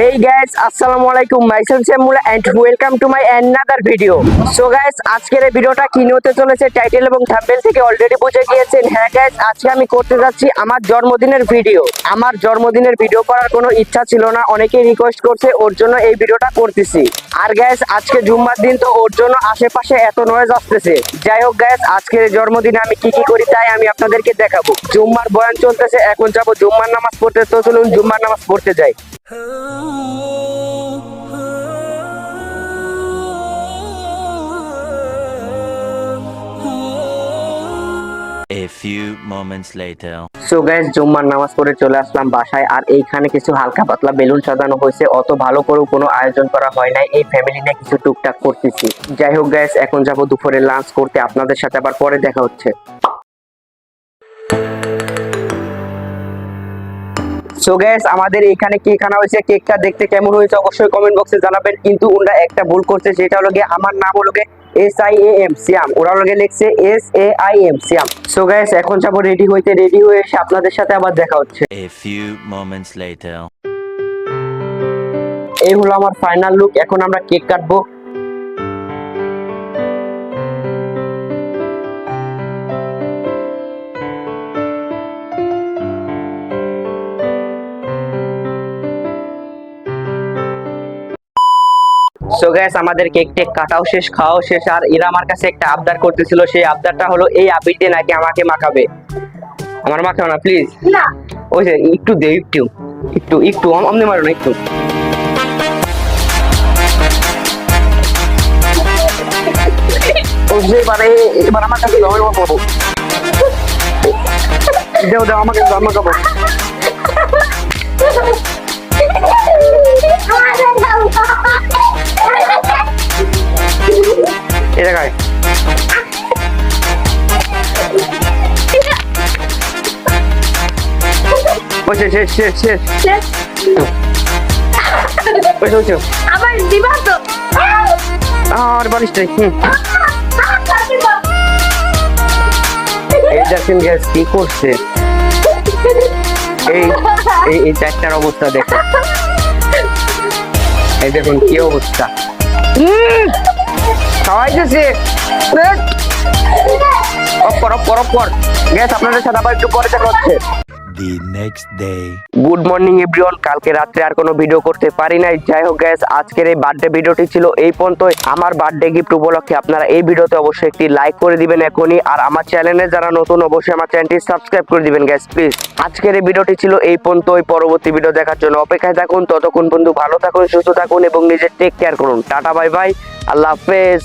Hey guys, আসসালামু আলাইকুম, myself Samula and welcome to my another video. So guys, আজকের এই ভিডিওটা কি নিয়ে হতে চলেছে টাইটেল এবং থাম্বনেল থেকে অলরেডি বুঝে গিয়েছেন। হ্যাঁ guys, আজকে আমি করতে যাচ্ছি আমার জন্মদিনের ভিডিও। আমার জন্মদিনের ভিডিও করার কোনো ইচ্ছা ছিল না, অনেকেই রিকোয়েস্ট করছে, ওর জন্য এই ভিডিওটা করতেছি। আর guys, আজকে জুম্মার দিন, তো ওর জন্য আশেপাশে এত নয়েজ আসতেছে। যাই হোক guys, আজকের জন্মদিনে আমি কি কি করি তাই আমি আপনাদেরকে দেখাবো। জুম্মার বয়ান চলতেছে, এখন যাব জুম্মার নামাজ পড়তে। তো চলুন জুম্মার নামাজ পড়তে যাই। A few moments later. So guys, জুম্মার নামাজ পড়ে চলে আসলাম বাসায়। আর এইখানে কিছু হালকা পাতলা বেলুন সাজানো হয়েছে, অত ভালো করে কোনো আয়োজন করা হয় নাই। এই ফ্যামিলি নিয়ে কিছু টুকটাক করতেছি। যাই হোক গাইস, এখন যাব দুপুরে লাঞ্চ করতে। আপনাদের সাথে আবার পরে দেখা হচ্ছে। সো গাইস, আমাদের এখানে কেক আনা হয়েছে। কেকটা দেখতে কেমন হয়েছে অবশ্যই কমেন্ট বক্সে জানাবেন। কিন্তু ওরা একটা ভুল করছে, সেটা হলো গিয়ে আমার নাম হলো গিয়ে SIAM সিয়াম, ওরা লগে লিখছে SAIM সিয়াম। সো গাইস, এখন যাব রেডি হইতে। রেডি হয়ে এসে আপনাদের সাথে আবার দেখা হচ্ছে। A few moments later. এই হলো আমার ফাইনাল লুক। এখন আমরা কেক কাটবো। সো গাইস, আমাদের কেক টেক কাটাও শেষ, খাওয়াও শেষ। আর এরা আমার কাছে একটা আবদার করতেছিল, সেই আবদারটা হলো এই আবির দিয়ে নাকি আমাকে মাখাবে। আমার মাখাও না প্লিজ। না, ওই যে একটু দে, একটু একটু একটু অমনি মারো না, একটু। ও যে এবারে এবার আমার কাছে দাও, আমি পাবো। দেও দেও আমাকে, আমাকে পাবো। এটা খায়। শেষ শেষ শেষ শেষ। আবার দিবা তো? আর বালিশটাই এই দেখেন গ্যাস কি করছে। এই এই চারটার অবস্থা দেখো, এই দেখুন কি অবস্থা। খাওয়াইতেছে। পর গ্যাস, আপনাদের সাথে আবার একটু পরে দেখা হচ্ছে। The next day. Good morning everyone. কালকে রাত্রে আর কোনো ভিডিও করতে পারি নাই। যাই হোক গাইস, আজকের এই বার্থডে ভিডিওটি ছিল এই পর্যন্তই। আমার বার্থডে গিফট উপলক্ষে আপনারা এই ভিডিওতে অবশ্যই একটি লাইক করে দিবেন এখনই। আর আমার চ্যানেলে যারা নতুন, অবশ্যই আমার চ্যানেলটি সাবস্ক্রাইব করে দিবেন গাইস প্লিজ। আজকের এই ভিডিওটি ছিল এই পর্যন্তই। পরবর্তী ভিডিও দেখার জন্য অপেক্ষায় থাকুন। ততক্ষণ পর্যন্ত ভালো থাকুন, সুস্থ থাকুন এবং নিজের টেক কেয়ার করুন। টাটা, বাই বাই, আল্লাহ হাফেজ।